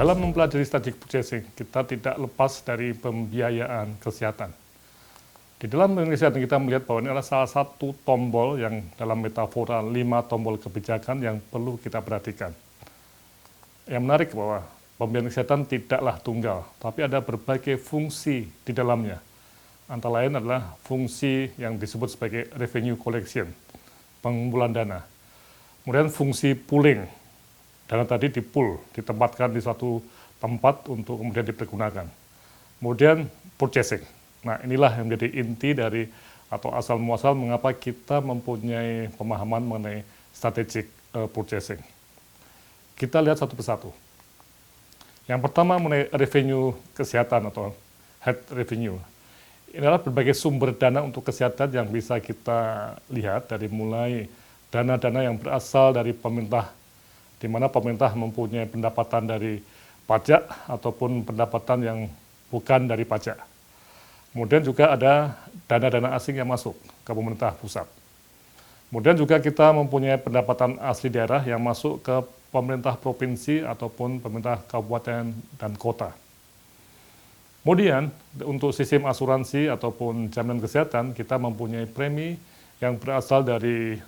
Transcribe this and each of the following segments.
Dalam mempelajari strategic purchasing, kita tidak lepas dari pembiayaan kesehatan. Di dalam pembiayaan kesehatan kita melihat bahwa ini adalah salah satu tombol yang dalam metafora 5 tombol kebijakan yang perlu kita perhatikan. Yang menarik bahwa pembiayaan kesehatan tidaklah tunggal, tapi ada berbagai fungsi di dalamnya. Antara lain adalah fungsi yang disebut sebagai revenue collection, pengumpulan dana. Kemudian fungsi pooling, dana tadi di-pool, ditempatkan di suatu tempat untuk kemudian dipergunakan. Kemudian purchasing. Nah, inilah yang menjadi inti dari atau asal muasal mengapa kita mempunyai pemahaman mengenai strategic purchasing. Kita lihat satu persatu. Yang pertama mengenai revenue kesehatan atau health revenue. Ini adalah berbagai sumber dana untuk kesehatan yang bisa kita lihat dari mulai dana-dana yang berasal dari pemerintah, di mana pemerintah mempunyai pendapatan dari pajak ataupun pendapatan yang bukan dari pajak. Kemudian juga ada dana-dana asing yang masuk ke pemerintah pusat. Kemudian juga kita mempunyai pendapatan asli daerah yang masuk ke pemerintah provinsi ataupun pemerintah kabupaten dan kota. Kemudian untuk sistem asuransi ataupun jaminan kesehatan, kita mempunyai premi yang berasal dari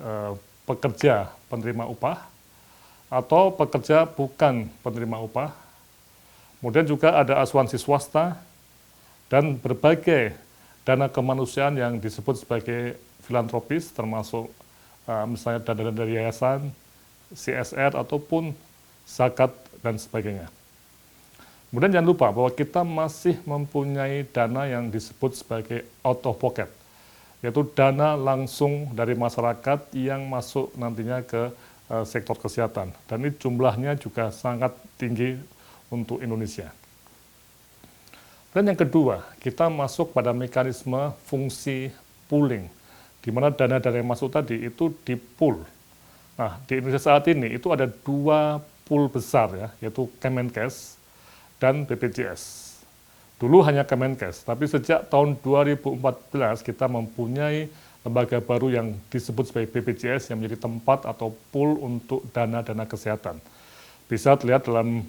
pekerja penerima upah atau pekerja bukan penerima upah. Kemudian juga ada asuransi swasta dan berbagai dana kemanusiaan yang disebut sebagai filantropis, termasuk misalnya dana dari yayasan, CSR ataupun zakat dan sebagainya. Kemudian jangan lupa bahwa kita masih mempunyai dana yang disebut sebagai out of pocket, yaitu dana langsung dari masyarakat yang masuk nantinya ke sektor kesehatan. Dan ini jumlahnya juga sangat tinggi untuk Indonesia. Dan yang kedua, kita masuk pada mekanisme fungsi pooling, di mana dana-dana yang masuk tadi itu di-pool. Nah, di Indonesia saat ini itu ada 2 pool besar ya, yaitu Kemenkes dan BPJS. Dulu hanya Kemenkes, tapi sejak tahun 2014 kita mempunyai lembaga baru yang disebut sebagai BPJS yang menjadi tempat atau pool untuk dana-dana kesehatan. Bisa terlihat dalam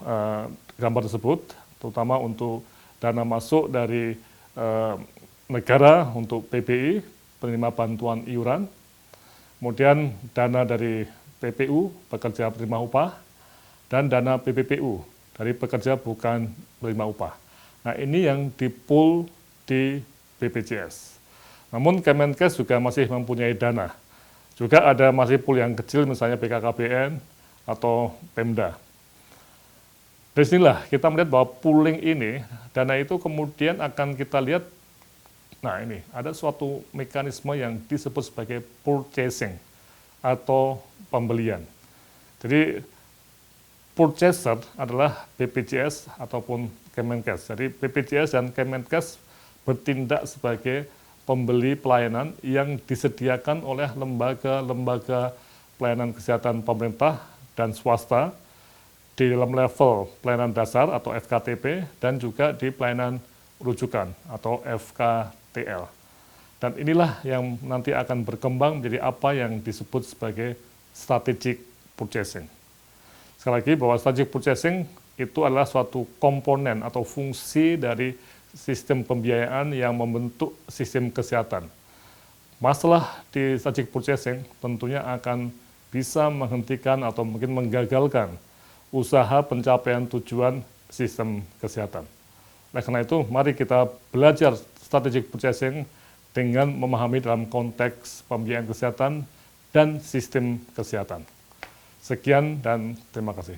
gambar tersebut, terutama untuk dana masuk dari negara untuk PBI, penerima bantuan iuran, kemudian dana dari PPU, pekerja penerima upah, dan dana PPPU, dari pekerja bukan penerima upah. Nah, ini yang di-pool di BPJS. Namun Kemenkes juga masih mempunyai dana. Juga ada masih pool yang kecil, misalnya BKKBN atau Pemda. Dari sinilah kita melihat bahwa pooling ini, dana itu kemudian akan kita lihat, nah ini, ada suatu mekanisme yang disebut sebagai purchasing atau pembelian. Jadi purchaser adalah BPJS ataupun Kemenkes. Jadi BPJS dan Kemenkes bertindak sebagai pembeli pelayanan yang disediakan oleh lembaga-lembaga pelayanan kesehatan pemerintah dan swasta di dalam level pelayanan dasar atau FKTP dan juga di pelayanan rujukan atau FKTL. Dan inilah yang nanti akan berkembang menjadi apa yang disebut sebagai strategic purchasing. Sekali lagi bahwa strategic purchasing itu adalah suatu komponen atau fungsi dari sistem pembiayaan yang membentuk sistem kesehatan. Masalah di strategic purchasing tentunya akan bisa menghentikan atau mungkin menggagalkan usaha pencapaian tujuan sistem kesehatan. Oleh karena itu, mari kita belajar strategic purchasing dengan memahami dalam konteks pembiayaan kesehatan dan sistem kesehatan. Sekian dan terima kasih.